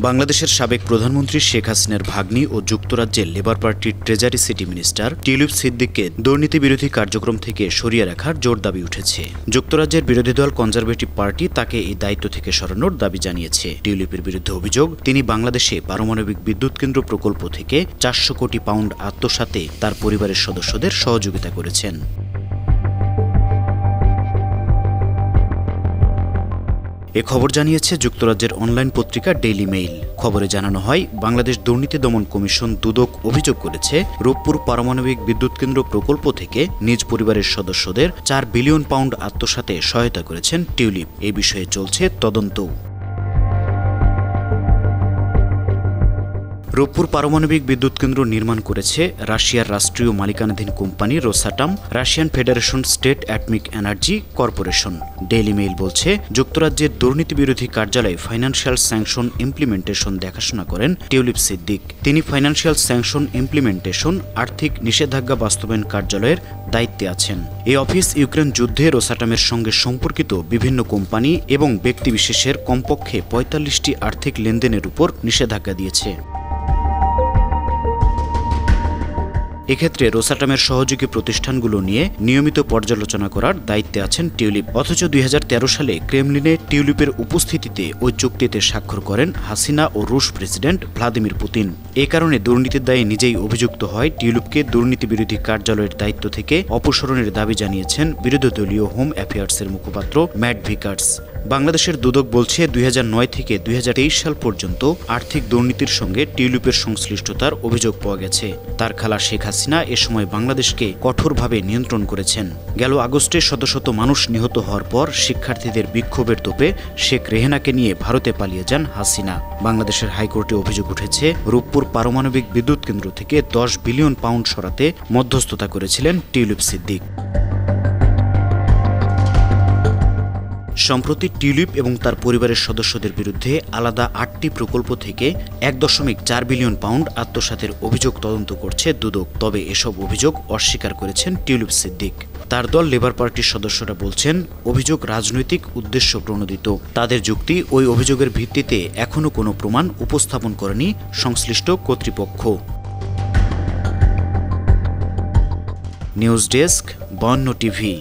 বাংলাদেশের সাবেক প্রধানমন্ত্রী শেখ হাসিনার ভাগ্নি ও যুক্তরাজ্যের লেবার পার্টির ট্রেজারি সিটি মিনিস্টার টিউলিপ সিদ্দিককে দুর্নীতি বিরোধী কার্যক্রম থেকে সরিয়ে রাখার জোর দাবি উঠেছে। যুক্তরাজ্যের বিরোধী দল কনজারভেটিভ পার্টি তাকে এই দায়িত্ব থেকে সরানোর দাবি জানিয়েছে। টিউলিপের বিরুদ্ধে অভিযোগ, তিনি বাংলাদেশে পারমাণবিক বিদ্যুৎ কেন্দ্র প্রকল্প থেকে ৪০০ কোটি পাউন্ড আত্মসাতে তার পরিবারের সদস্যদের সহযোগিতা করেছেন। এ খবর জানিয়েছে যুক্তরাজ্যের অনলাইন পত্রিকা ডেইলি মেইল। খবরে জানানো হয়, বাংলাদেশ দুর্নীতি দমন কমিশন দুদক অভিযোগ করেছে, রূপপুর পারমাণবিক বিদ্যুৎ কেন্দ্র প্রকল্প থেকে নিজ পরিবারের সদস্যদের ৪ বিলিয়ন পাউন্ড আত্মসাতে সহায়তা করেছেন টিউলিপ। এ বিষয়ে চলছে তদন্ত। রূপপুর পারমাণবিক বিদ্যুৎ কেন্দ্র নির্মাণ করেছে রাশিয়ার রাষ্ট্রীয় মালিকানাধীন company Rosatom, Russian federation state atomic energy corporation. Daily mail বলছে, যুক্তরাজ্যের দুর্নীতি বিরোধী কার্যালয়ে ফাইন্যান্সিয়াল স্যাংশন ইমপ্লিমেন্টেশন দেখাশোনা করেন টিউলিপ সিদ্দিক। তিনি ফাইন্যান্সিয়াল স্যাংশন ইমপ্লিমেন্টেশন আর্থিক নিষেধাজ্ঞা বাস্তবায়ন কার্যালয়ের দায়িত্বে আছেন। এই অফিস ইউক্রেন যুদ্ধে রোসাটামের সঙ্গে সম্পর্কিত বিভিন্ন কোম্পানি এবং ব্যক্তিবিশেষের কমপক্ষে ৪৫টি আর্থিক লেনদেনের উপর নিষেধাজ্ঞা দিয়েছে। এক্ষেত্রে রোসাটামের সহযোগী প্রতিষ্ঠানগুলো নিয়ে নিয়মিত পর্যালোচনা করার দায়িত্বে আছেন টিউলিপ। অথচ ২০১৩ সালে ক্রেমলিনে টিউলিপের উপস্থিতিতে ওই চুক্তিতে স্বাক্ষর করেন হাসিনা ও রুশ প্রেসিডেন্ট ভ্লাদিমির পুতিন। এ কারণে দুর্নীতির দায়ে নিজেই অভিযুক্ত হয় টিউলিপকে দুর্নীতি বিরোধী কার্যালয়ের দায়িত্ব থেকে অপসারণের দাবি জানিয়েছেন বিরোধী দলীয় হোম অ্যাফেয়ার্সের মুখপাত্র ম্যাট ভিকার্স। বাংলাদেশের দুদক বলছে, ২০০৯ থেকে ২০২৩ সাল পর্যন্ত আর্থিক দুর্নীতির সঙ্গে টিউলিপের সংশ্লিষ্টতার অভিযোগ পাওয়া গেছে। তার খালা শেখ হাসিনা এ সময় বাংলাদেশকে কঠোরভাবে নিয়ন্ত্রণ করেছেন। গেল আগস্টে শত শত মানুষ নিহত হওয়ার পর শিক্ষার্থীদের বিক্ষোভের তোপে শেখ রেহেনাকে নিয়ে ভারতে পালিয়ে যান হাসিনা। বাংলাদেশের হাইকোর্টে অভিযোগ উঠেছে, রূপপুর পারমাণবিক বিদ্যুৎ কেন্দ্র থেকে ১০ বিলিয়ন পাউন্ড সরাতে মধ্যস্থতা করেছিলেন টিউলিপ সিদ্দিক। সম্প্রতি টিউলিপ এবং তার পরিবারের সদস্যদের বিরুদ্ধে আলাদা ৮টি প্রকল্প থেকে ১.৪ বিলিয়ন পাউন্ড আত্মসাতের অভিযোগ তদন্ত করছে দুদক। তবে এসব অভিযোগ অস্বীকার করেছেন টিউলিপ সিদ্দিক। তার দল লেবার পার্টির সদস্যরা বলছেন, অভিযোগ রাজনৈতিক উদ্দেশ্য প্রণোদিত। তাদের যুক্তি, ওই অভিযোগের ভিত্তিতে এখনও কোনো প্রমাণ উপস্থাপন করেনি সংশ্লিষ্ট কর্তৃপক্ষ। News desk, ৫২ TV.